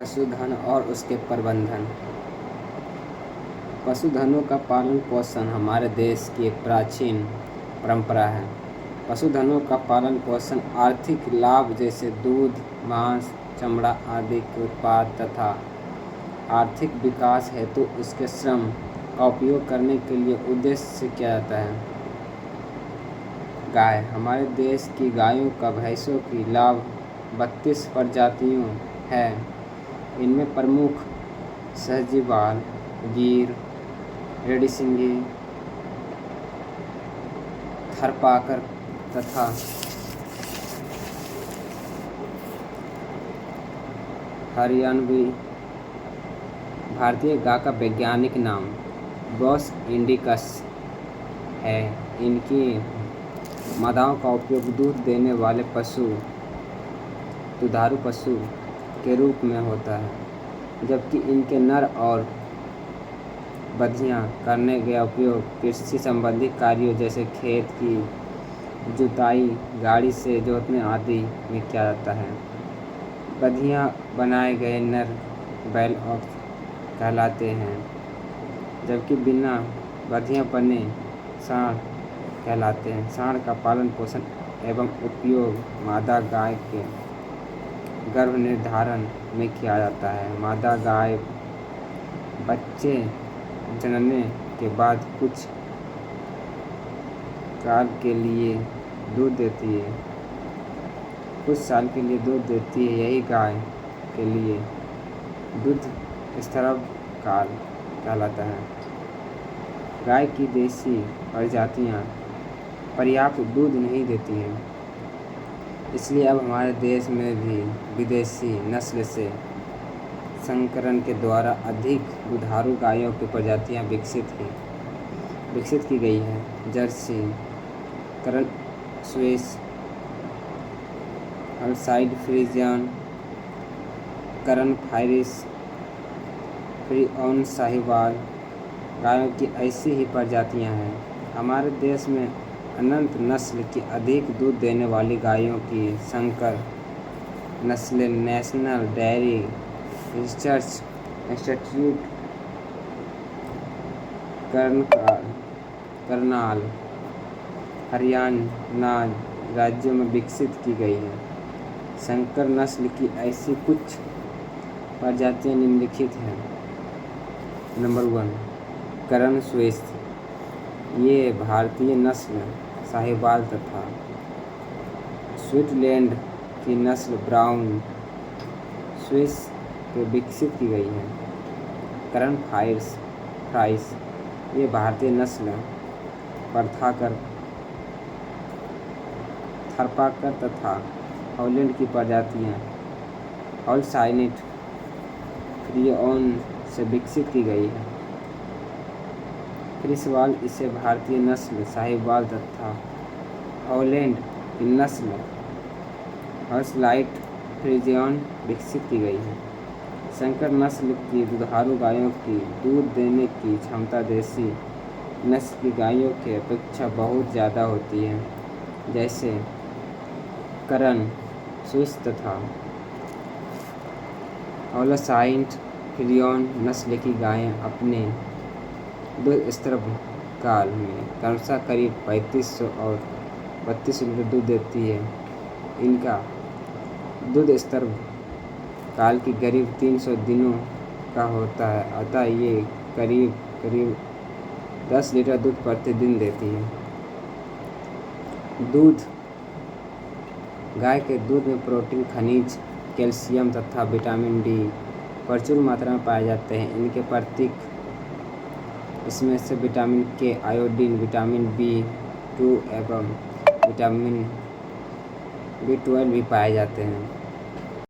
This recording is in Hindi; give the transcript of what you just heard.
पशुधन और उसके प्रबंधन। पशुधनों का पालन पोषण हमारे देश की एक प्राचीन परंपरा है। पशुधनों का पालन पोषण आर्थिक लाभ जैसे दूध, मांस, चमड़ा आदि के उत्पाद तथा आर्थिक विकास हेतु उसके श्रम का उपयोग करने के लिए उद्देश्य से किया जाता है। गाय। हमारे देश की गायों का भैंसों की लाभ 32 प्रजातियों है। इनमें प्रमुख सहजीवाल, गीर, रेडी सिंधी, थारपाकर तथा हरियाणवी। भारतीय गाय का वैज्ञानिक नाम बोस इंडिकस है। इनकी मादाओं का उपयोग दूध देने वाले पशु, दुधारू पशु के रूप में होता है, जबकि इनके नर और बधियां करने का उपयोग कृषि संबंधी कार्यों जैसे खेत की जुताई, गाड़ी से जोतने आदि में किया जाता है। बधियां बनाए गए नर बैल और कहलाते हैं, जबकि बिना बधिया बने सांड कहलाते हैं। सांड का पालन पोषण एवं उपयोग मादा गाय के गर्भ निर्धारण में किया जाता है। मादा गाय बच्चे जनने के बाद कुछ काल के लिए दूध देती है। कुछ साल के लिए दूध देती है। यही गाय के लिए दूध स्राव काल कहलाता है। गाय की देसी प्रजातियां पर्याप्त दूध नहीं देती हैं, इसलिए अब हमारे देश में भी विदेशी नस्ल से संकरण के द्वारा अधिक दुधारू गायों की प्रजातियां विकसित की गई है। जर्सी, करण स्विस, हर्साइड फ्रीजियन, करण फायरिस, फ्रीओन साहिवाल गायों की ऐसी ही प्रजातियां हैं। हमारे देश में अनंत नस्ल की अधिक दूध देने वाली गायों की संकर नस्लें national dairy research institute, Karnal, Haryana राज्यों में विकसित की गई हैं। संकर नस्ल की ऐसी कुछ प्रजातियां निम्नलिखित हैं। नंबर 1, करण स्विस। ये भारतीय नस्ल साहिवाल तथा स्विट्जरलैंड की नस्ल ब्राउन स्विस को विकसित की गई है। करण फ्राइस। ये भारतीय नस्ल थारपाकर तथा हॉलैंड की प्रजातियां हॉलस्टाइन फ्रीओन से विकसित की गई है। फ्रिसवाल। इसे भारतीय नस्ल साहिवाल तथा हॉलैंड की नस्ल हॉलस्टाइन फ्रीजियन विकसित की गई है। संकर नस्ल की दुधारू गायों की दूध देने की क्षमता देसी नस्ल की गायों की अपेक्षा बहुत ज़्यादा होती है। जैसे करण स्विस तथा हॉलस्टाइन फ्रीजियन नस्ल की गायें अपने दूध स्राव काल में क्रमशः करीब 3500 और 32 लीटर दूध देती है। इनका दूध स्राव काल की करीब 300 दिनों का होता है, अतः ये करीब 10 लीटर दूध प्रतिदिन देती है। दूध। गाय के दूध में प्रोटीन, खनिज, कैल्शियम तथा विटामिन डी प्रचुर मात्रा में पाए जाते हैं। इनके प्रतीक इसमें से विटामिन के, आयोडीन, विटामिन B2 एवं विटामिन B12 भी पाए जाते हैं।